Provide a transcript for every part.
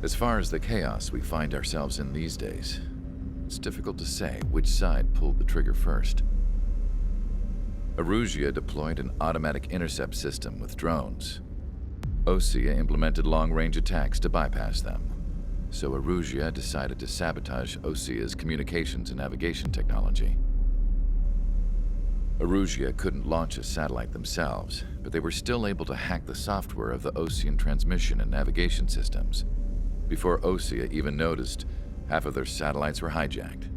As far as the chaos we find ourselves in these days, it's difficult to say which side pulled the trigger first. Erusia deployed an automatic intercept system with drones. Osea implemented long-range attacks to bypass them. So Erusia decided to sabotage Osea's communications and navigation technology. Erusia couldn't launch a satellite themselves, but they were still able to hack the software of the Osean transmission and navigation systems. Before Osea even noticed, half of their satellites were hijacked.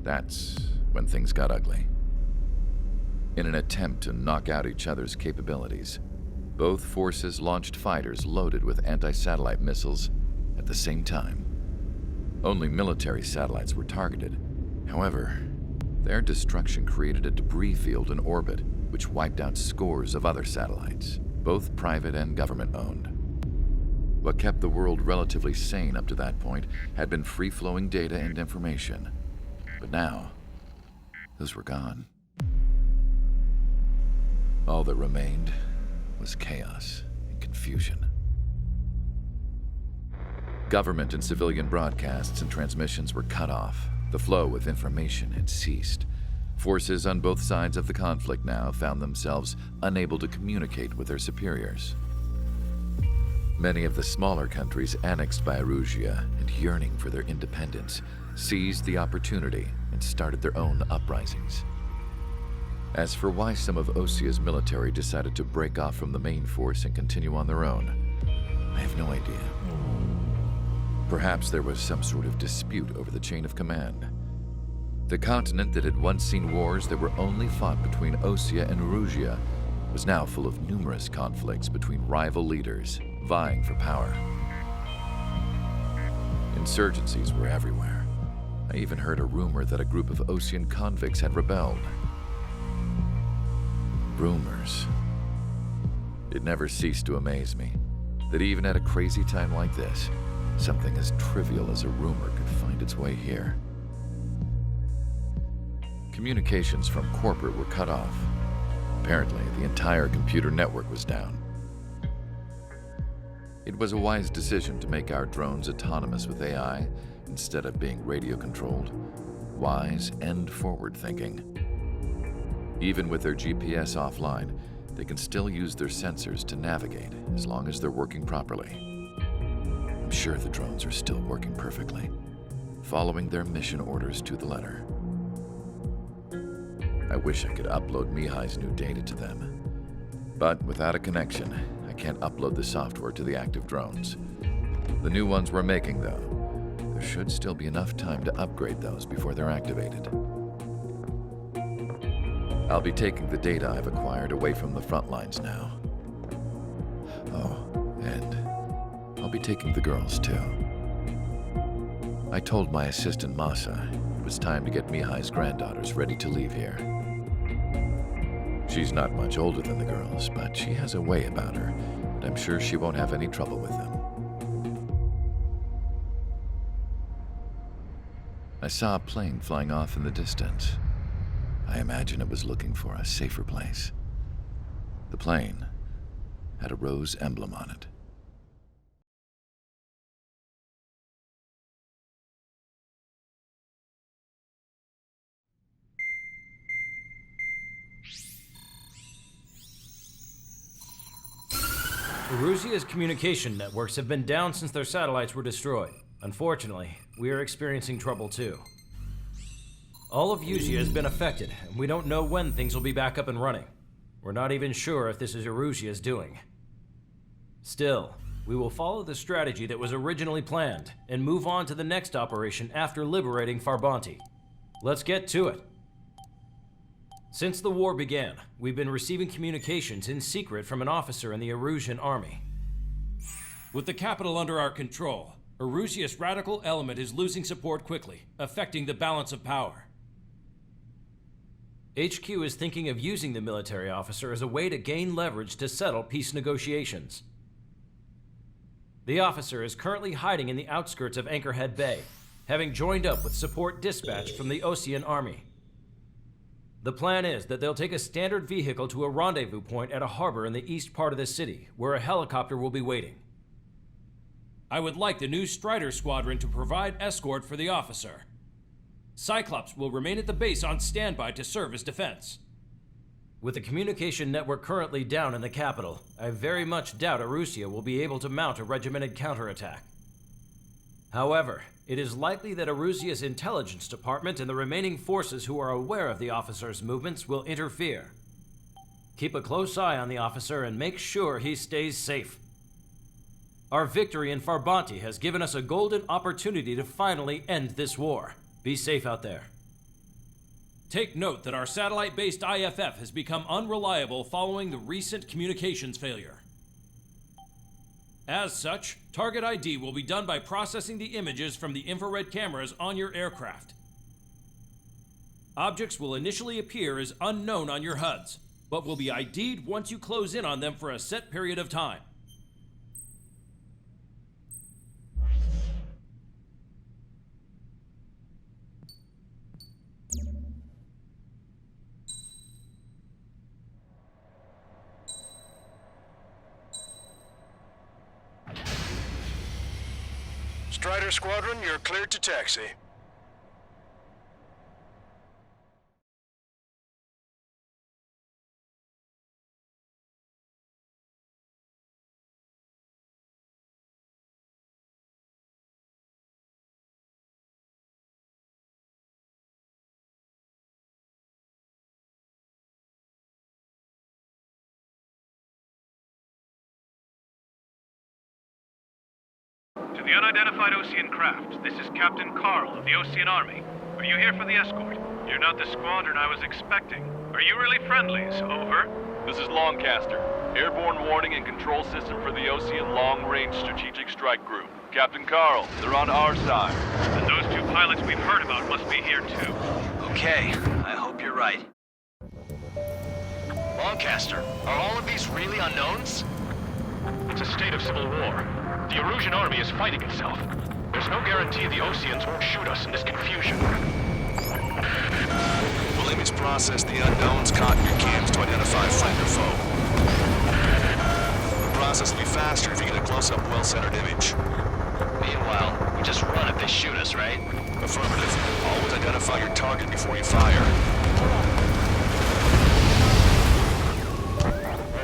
That's when things got ugly. In an attempt to knock out each other's capabilities, both forces launched fighters loaded with anti-satellite missiles at the same time. Only military satellites were targeted. However, their destruction created a debris field in orbit, which wiped out scores of other satellites, both private and government-owned. What kept the world relatively sane up to that point had been free-flowing data and information. But now, those were gone. All that remained was chaos and confusion. Government and civilian broadcasts and transmissions were cut off. The flow of information had ceased. Forces on both sides of the conflict now found themselves unable to communicate with their superiors. Many of the smaller countries annexed by Erusia and yearning for their independence seized the opportunity and started their own uprisings. As for why some of Osea's military decided to break off from the main force and continue on their own, I have no idea. Perhaps there was some sort of dispute over the chain of command. The continent that had once seen wars that were only fought between Osea and Erusia was now full of numerous conflicts between rival leaders vying for power. Insurgencies were everywhere. I even heard a rumor that a group of Osean convicts had rebelled. Rumors. It never ceased to amaze me that even at a crazy time like this, something as trivial as a rumor could find its way here. Communications from corporate were cut off. Apparently, the entire computer network was down. It was a wise decision to make our drones autonomous with AI instead of being radio-controlled. Wise and forward-thinking. Even with their GPS offline, they can still use their sensors to navigate as long as they're working properly. I'm sure the drones are still working perfectly, following their mission orders to the letter. I wish I could upload Mihai's new data to them. But without a connection, I can't upload the software to the active drones. The new ones we're making, though, there should still be enough time to upgrade those before they're activated. I'll be taking the data I've acquired away from the front lines now. Oh, and I'll be taking the girls too. I told my assistant Masa it was time to get Mihai's granddaughters ready to leave here. She's not much older than the girls, but she has a way about her, and I'm sure she won't have any trouble with them. I saw a plane flying off in the distance. I imagine it was looking for a safer place. The plane had a rose emblem on it. Erusia's communication networks have been down since their satellites were destroyed. Unfortunately, we are experiencing trouble too. All of Erusia has been affected, and we don't know when things will be back up and running. We're not even sure if this is Erusia's doing. Still, we will follow the strategy that was originally planned and move on to the next operation after liberating Farbanti. Let's get to it. Since the war began, we've been receiving communications in secret from an officer in the Erusian army. With the capital under our control, Erusia's radical element is losing support quickly, affecting the balance of power. HQ is thinking of using the military officer as a way to gain leverage to settle peace negotiations. The officer is currently hiding in the outskirts of Anchorhead Bay, having joined up with support dispatch from the Osean army. The plan is that they'll take a standard vehicle to a rendezvous point at a harbor in the east part of the city, where a helicopter will be waiting. I would like the new Strider Squadron to provide escort for the officer. Cyclops will remain at the base on standby to serve as defense. With the communication network currently down in the capital, I very much doubt Erusia will be able to mount a regimented counterattack. However, it is likely that Erusia's intelligence department and the remaining forces who are aware of the officer's movements will interfere. Keep a close eye on the officer and make sure he stays safe. Our victory in Farbanti has given us a golden opportunity to finally end this war. Be safe out there. Take note that our satellite-based IFF has become unreliable following the recent communications failure. As such, target ID will be done by processing the images from the infrared cameras on your aircraft. Objects will initially appear as unknown on your HUDs, but will be ID'd once you close in on them for a set period of time. Strider Squadron, you're cleared to taxi. To the unidentified Osean craft, this is Captain Carl of the Osean Army. Are you here for the escort? You're not the squadron I was expecting. Are you really friendlies? Over. This is Longcaster. Airborne warning and control system for the Osean Long-Range Strategic Strike Group. Captain Carl, they're on our side. And those two pilots we've heard about must be here too. Okay, I hope you're right. Longcaster, are all of these really unknowns? It's a state of civil war. The Erusian army is fighting itself. There's no guarantee the Oseans won't shoot us in this confusion. We'll image process the unknowns caught in your cams to identify friend or foe. The process will be faster if you get a close-up, well-centered image. Meanwhile, we just run if they shoot us, right? Affirmative. Always identify your target before you fire.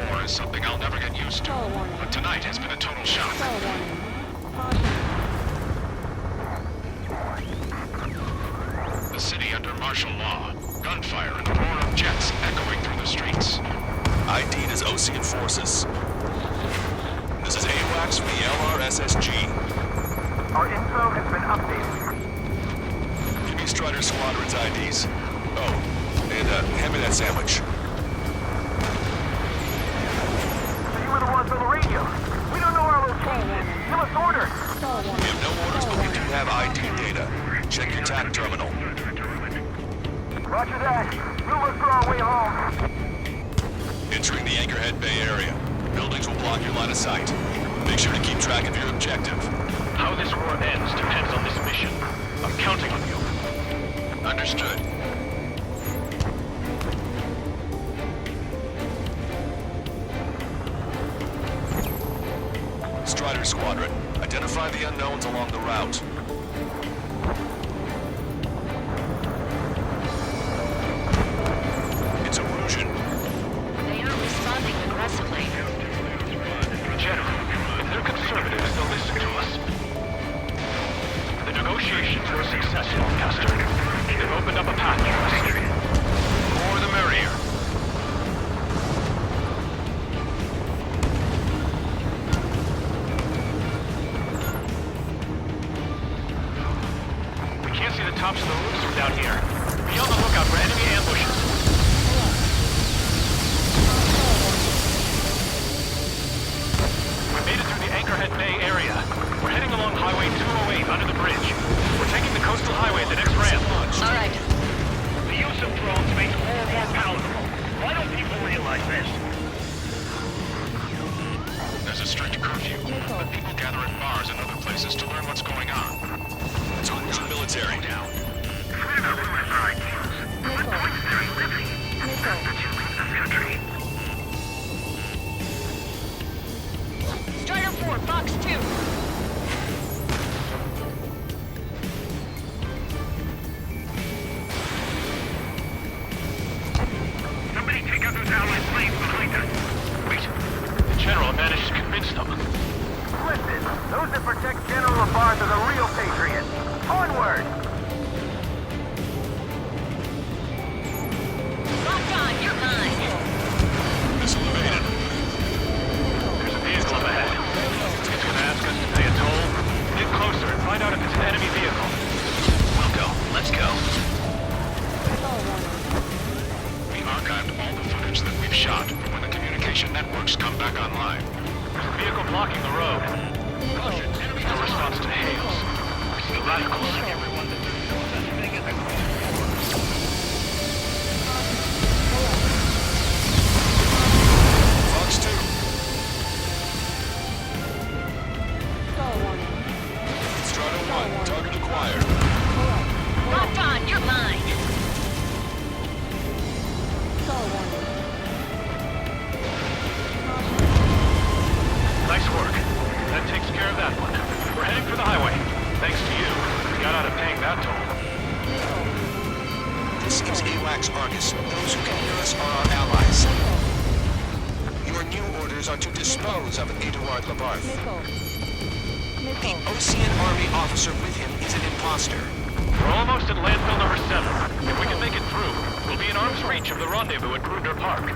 War is something I'll never get used to, but tonight has been a total shock. The city under martial law. Gunfire and the roar of jets echoing through the streets. ID'd as Osean forces. This is AWACS from the LRSSG. Our info has been updated. Give me Strider Squadron's IDs. Oh, and hand me that sandwich. So you were the ones on the radio. We don't know our location. Give us orders. We have no orders, but we do have ID data. Check your TAC terminal. Roger that. We'll look for our way home. Entering the Anchorhead Bay area. Buildings will block your line of sight. Make sure to keep track of your objective. How this war ends depends on this mission. I'm counting on you. Understood. Strider Squadron, identify the unknowns along the route. It's Erusian. They are responding aggressively. General, if they're conservatives, they'll listen to us. The negotiations were successful, Castor. They've opened up a path for us. The more the merrier. We can't see the tops of the roofs from down here. Be on the lookout for enemy ambushes. We made it through the Anchorhead Bay area. We're heading along Highway 208 under the bridge. We're taking the coastal highway at the next ramp. All right. The use of drones makes war more palatable. Why don't people realize this? There's a strict curfew, but people gather in bars and other places to learn what's going on. It's Erusian military. Strider 4, Fox 2. Those that protect General Labarth are the real patriots. Onward! Lock on, you're mine. Missile evaded. There's a vehicle up ahead. It's gonna ask us to pay a toll. Get closer and find out if it's an enemy vehicle. We'll go. Let's go. We archived all the footage that we've shot for when the communication networks come back online. There's a vehicle blocking the road. No response to hails. I see radicals. Fox 2. Strata 1, target acquired. Lock on, you're mine. Nice work. That takes care of that one. We're heading for the highway. Thanks to you, we got out of paying that toll. This is AWACS Argus. Those who can hear us are our allies. Your new orders are to dispose of Eduard Labarth. The Ocean Army officer with him is an imposter. We're almost at landfill number 7. If we can make it through, we'll be in arm's reach of the rendezvous at Grunder Park.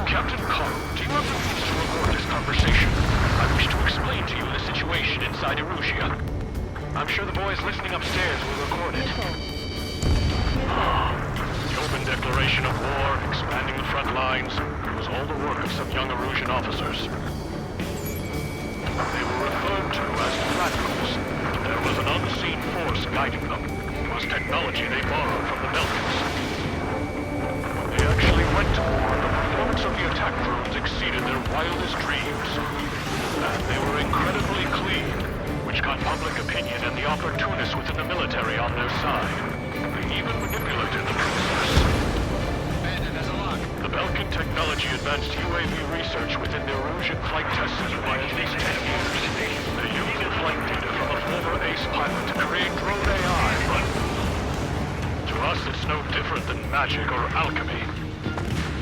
Captain Carl, do you have the means to record this conversation? I wish to explain to you the situation inside Erusia. I'm sure the boys listening upstairs will record it. The open declaration of war, expanding the front lines, was all the work of some young Erusian officers. They were referred to as radicals. There was an unseen force guiding them. It was technology they borrowed from the Melkins. When they actually went to war, the performance of the attack drones exceeded their wildest dreams. And they were incredibly clean, which got public opinion and the opportunists within the military on their side. They even manipulated the process. The Belkin technology advanced UAV research within the Erusian flight test center by at least 10 years. They used the flight data from a former ace pilot to create drone AI, but to us it's no different than magic or alchemy.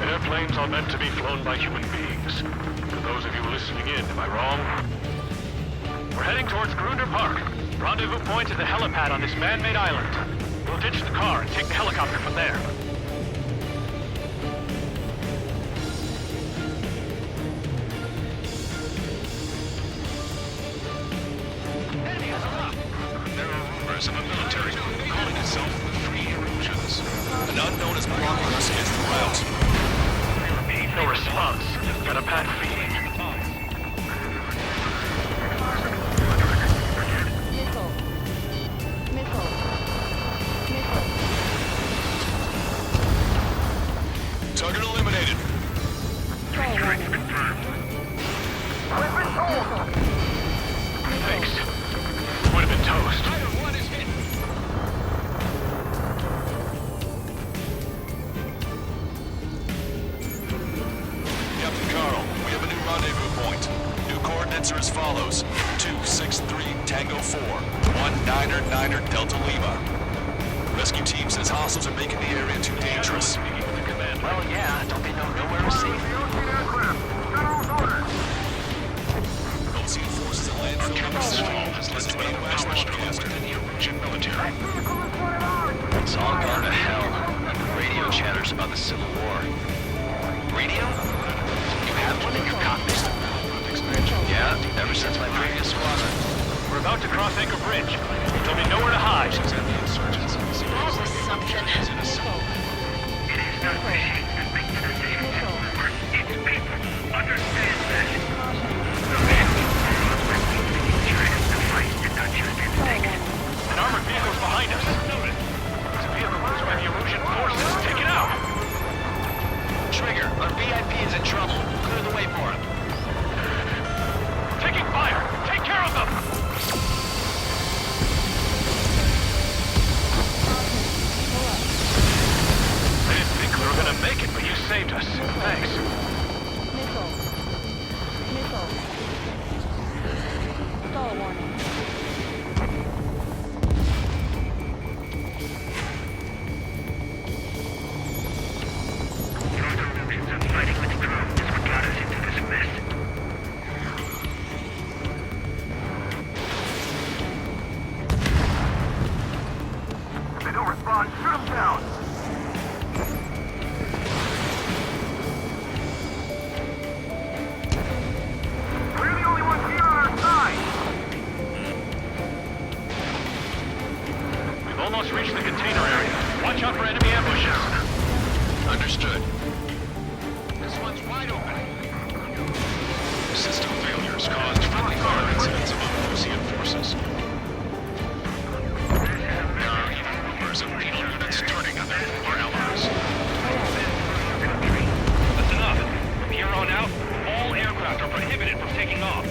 Airplanes are meant to be flown by human beings. For those of you listening in, am I wrong? We're heading towards Grunder Park. Rendezvous point is the helipad on this man-made island. We'll ditch the car and take the helicopter from there. There are rumors of a military group calling itself the Free Erusians. An unknown is blocking our scheduled route. No response. Got a bad feeling. Target eliminated. Thanks. Would have been toast. Captain Carl, we have a new rendezvous point. New coordinates are as follows. 263 Tango 4, 19er Delta Lima. Rescue team says hostiles are making the area too dangerous. Well, yeah, don't they know nowhere is safe? Ocean forces at landfill number 7 has led to AWACS broadcaster in the Erusian military. It's all gone to hell. Radio chatters about the Civil War. Radio? You have one in your cockpit? Yeah, ever since my previous squadron. We're about to cross Anchor Bridge. There'll be nowhere to hide. That was something. It is not machines that make the decisions. It's people. Understand that. The men trying to fight and not just instinct. An armored vehicle's behind us. It's a vehicle used by the Erusian forces. Take it out! Trigger, our VIP is in trouble. Clear the way for him. Taking fire! Take care of them! I didn't think we were gonna make it. prohibited from taking off.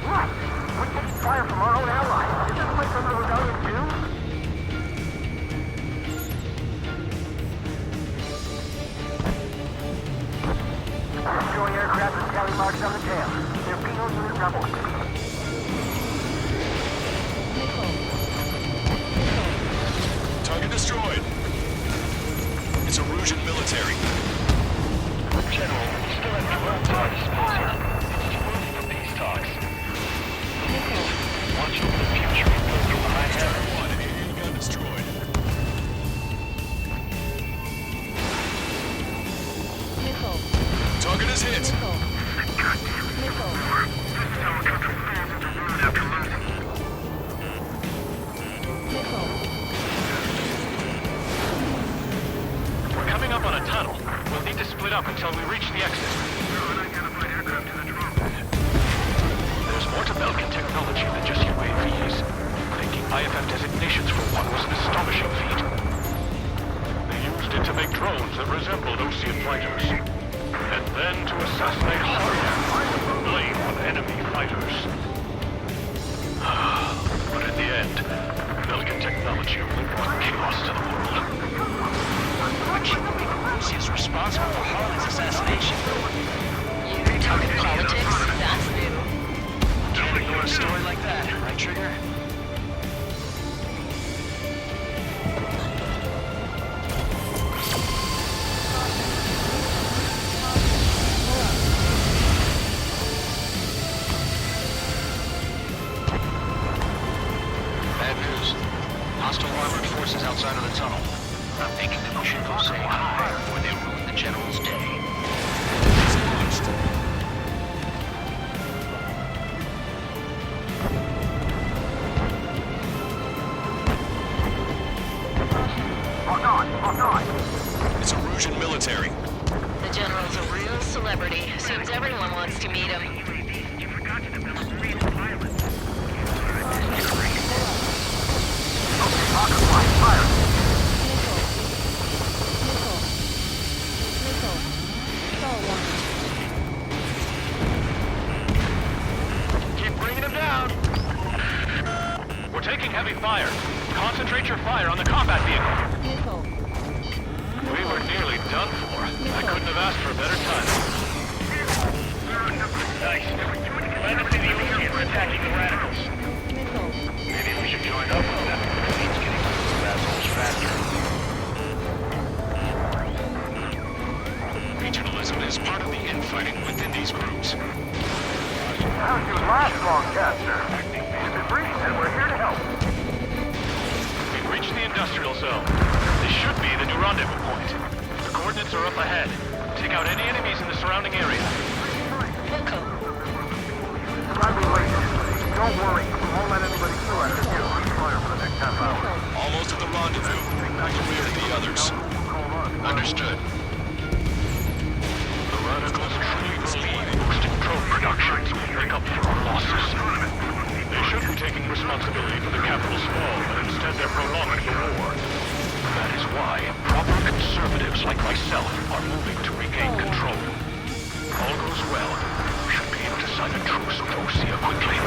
What? We're taking fire from our own allies. Is this place under rebellion too? Destroy aircraft and tally marks on the tail. They're penal unit rebels. Target destroyed. It's Erusian military. General, we still have 2 to our disposal. It's too early for peace talks. Watch over the future and go through the high heavens. One AA gun destroyed. Target is hit. We're coming up on a tunnel. We'll need to split up until we reach the exit. There's more to Falken technology than just UAVs. Taking IFF designations for one was an astonishing feat. They used it to make drones that resembled Osean fighters. And then to assassinate hardware, blame on enemy fighters. But in the end, Falken technology only brought chaos to the world. Is responsible for Harlan's assassination. You're talking politics? That's new. Can't ignore a story like that, right, Trigger? Bad news. Hostile armored forces outside of the tunnel. I'm thinking that we should go say hi before they ruin the General's day. It's launched. Lock on. It's Erusian military. The General's a real celebrity. Seems everyone wants to meet him. You forgot to develop real pilots. Okay, rocket fire. Keep bringing them down. We're taking heavy fire. Concentrate your fire on the combat vehicle. We were nearly done for. I couldn't have asked for a better time. Nice. Glad to see the Oseans attacking the radicals. Maybe we should join up with them. It means getting those assholes faster. Regionalism is part of the infighting within these groups. How did you last long, Caster? This is Reese, and we're here to help. We've reached the industrial zone. This should be the new rendezvous point. The coordinates are up ahead. Take out any enemies in the surrounding area. Glad we waited. Don't worry, we won't let anybody through after you. Fire for the next half hour. Almost at the rendezvous. Clear the others. Understood. The radicals truly believe boosting drone productions will make up for our losses. They should be taking responsibility for the capital's fall, but instead they're prolonging the war. That is why proper conservatives like myself are moving to regain control. If all goes well, we should be able to sign a truce with Osea quickly.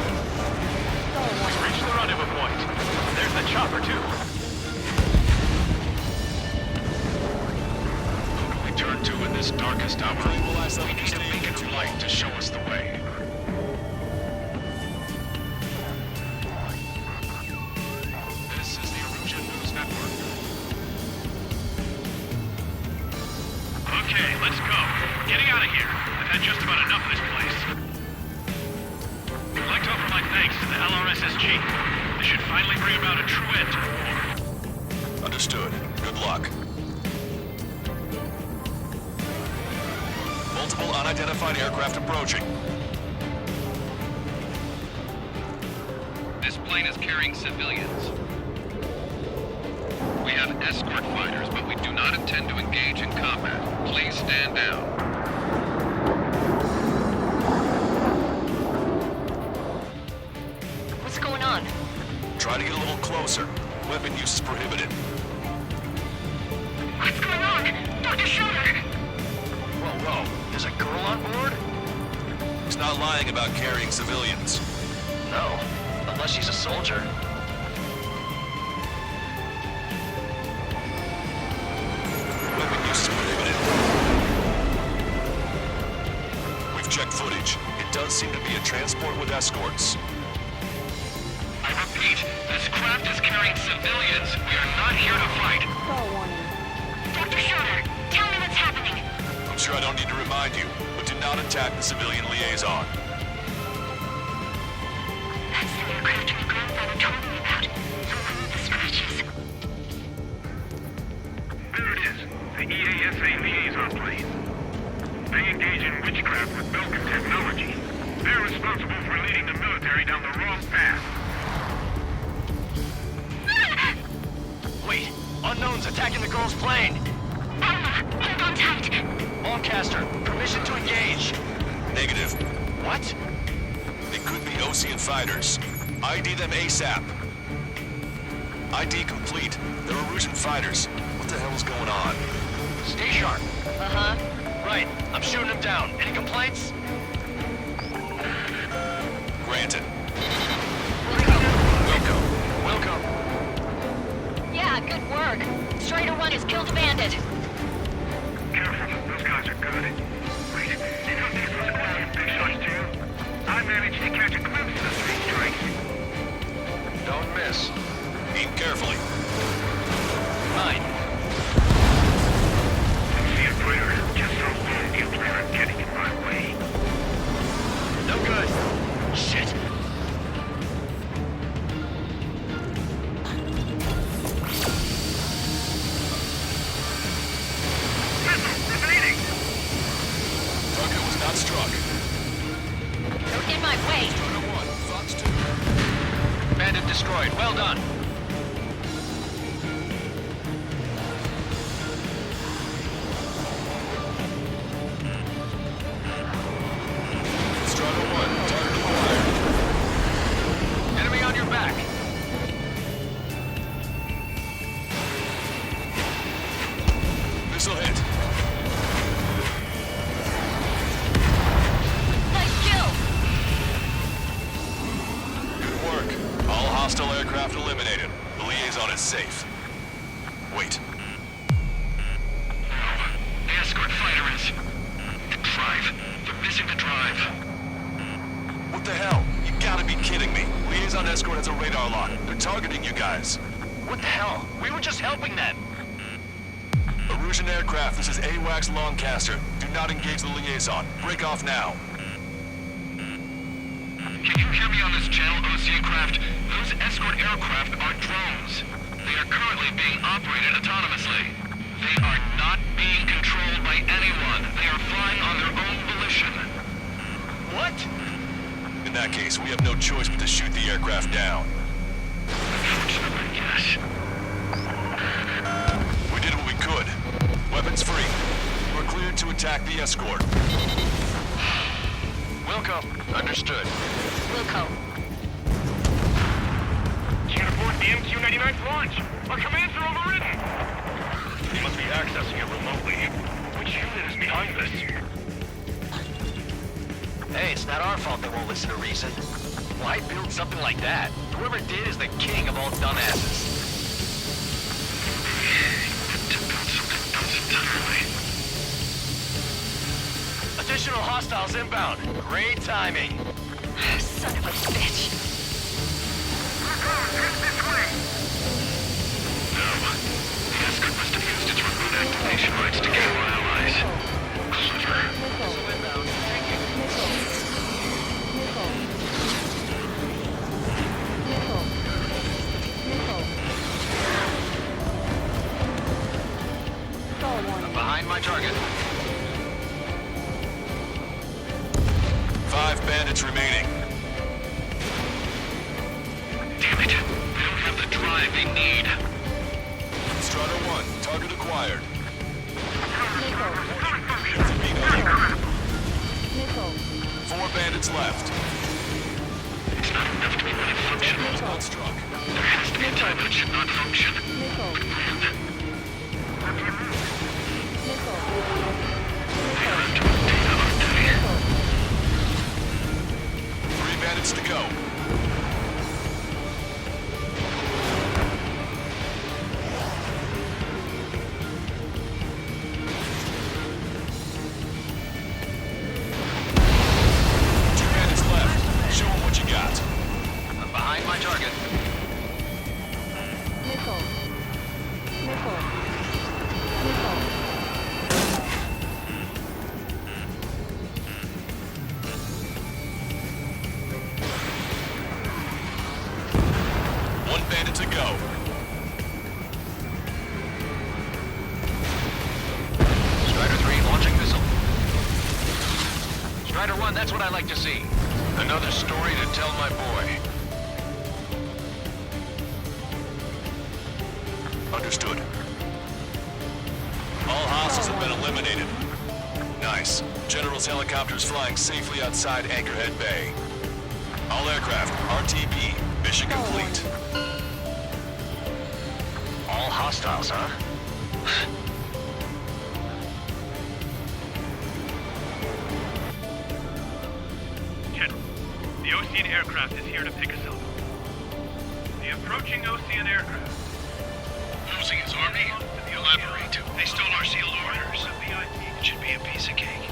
We've reached the rendezvous point. There's the chopper, too. We turn to in this darkest hour. We need a beacon of light to show us the way. This is the Erusian News Network. Okay, let's go. Getting out of here. I've had just about enough of this place. I'd like to offer my thanks to the LRSSG. This should finally bring about a true end to the war. Understood. Good luck. Multiple unidentified aircraft approaching. This plane is carrying civilians. We have escort fighters, but we do not intend to engage in combat. Please stand down. What's going on? Try to get a little closer. Weapon use is prohibited. What's going on? Dr. Schroeder! Whoa. There's a girl on board? He's not lying about carrying civilians. No. Unless she's a soldier. Weapon use is prohibited. We've checked footage. It does seem to be a transport with escorts. I repeat, this craft is carrying civilians. We are not here to fight. Dr. Schroeder, tell me what's happening. I'm sure I don't need to remind you, but do not attack the civilian liaison. That's the aircraft my grandfather told me about. The one with the scratches. There it is. The EASA liaison plane. They engage in witchcraft with Falken technology. They're responsible for leading the military down the wrong path. Wait. Unknown's attacking the girl's plane. Alma, hold on tight. Lancaster, permission to engage. Negative. What? They could be Ocean fighters. ID them ASAP. ID complete. They're Erusian fighters. What the hell is going on? Stay sharp. Uh-huh. Right. I'm shooting them down. Any complaints? Granted. Welcome. Yeah, good work. Strider 1 has killed a bandit. Careful, those guys are good. Wait, you know these was Ocean big shots too? I managed to catch a glimpse of the three strikes. Don't miss. Aim carefully. Mine. See a player, just so long you are getting in my way. No good. Shit. Target was not struck. Don't get in my way. Strider 1, Fox 2. Bandit destroyed. Well done. Strider 1, target acquired. Enemy on your back. Missile hit. Nice kill. Good work. All hostile aircraft eliminated. The liaison is safe. Wait. The escort fighter is... The drive. They're missing the drive. What the hell? You gotta be kidding me. Liaison escort has a radar lock. They're targeting you guys. What the hell? We were just helping them. Erusian aircraft, this is AWACS Lancaster. Do not engage the liaison. Break off now. Can you hear me on this channel, Ocean craft? Those escort aircraft are drones. They are currently being operated autonomously. They are not being controlled by anyone. They are flying on their own volition. What? In that case, we have no choice but to shoot the aircraft down. Unfortunately, yes. We did what we could. Weapons free. You are cleared to attack the escort. Wilco. Understood. Wilco. Can't afford the MQ-99's launch. Our commands are overridden. They must be accessing it remotely. Which unit is behind this? Hey, it's not our fault they won't listen to reason. Why build something like that? Whoever did is the king of all dumbasses. Additional hostiles inbound. Great timing. Son of a bitch. No. The escort must have used its remote activation rights to kill our allies. Clever. Behind my target. 5 bandits remaining. Damn it. They don't have the drive they need. Strider 1, target acquired. Missile. 4 bandits left. It's not enough to be fully functional. Not struck. There has to be a time when it should not function. They are up to data update. 3 bandits to go. Behind my target. One bandit to go. Strider 3 launching missile. Strider 1, that's what I like to see. Another story to tell my boy. Understood. All hostiles have been eliminated. Nice. General's helicopters flying safely outside Anchorhead Bay. All aircraft, RTB, mission complete. All hostiles, huh? General, the Ocean aircraft is here to pick us up. The approaching Ocean aircraft. Losing his army? Elaborate. They stole our sealed orders. It should be a piece of cake.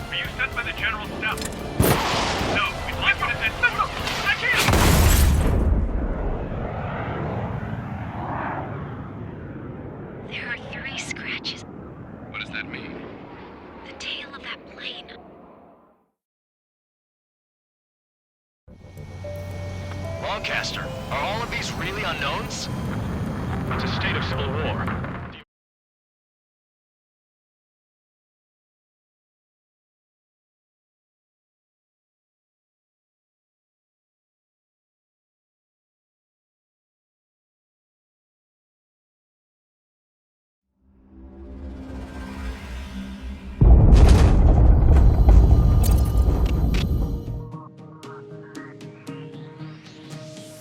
Are you sent by the General's staff? No, we'd like you to send... I can't! There are 3 scratches. What does that mean? The tail of that plane. Lancaster, are all of these really unknowns? It's a state of civil war.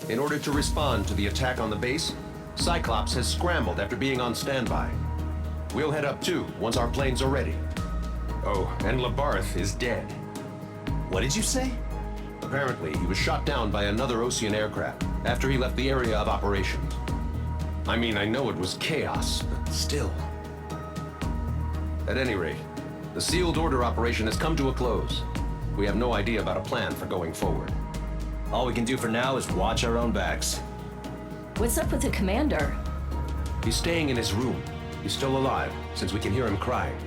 In order to respond to the attack on the base, Cyclops has scrambled after being on standby. We'll head up too, once our planes are ready. Oh, and Labarth is dead. What did you say? Apparently, he was shot down by another Ocean aircraft after he left the area of operations. I mean, I know it was chaos, but still. At any rate, the sealed order operation has come to a close. We have no idea about a plan for going forward. All we can do for now is watch our own backs. What's up with the commander? He's staying in his room. He's still alive, since we can hear him crying.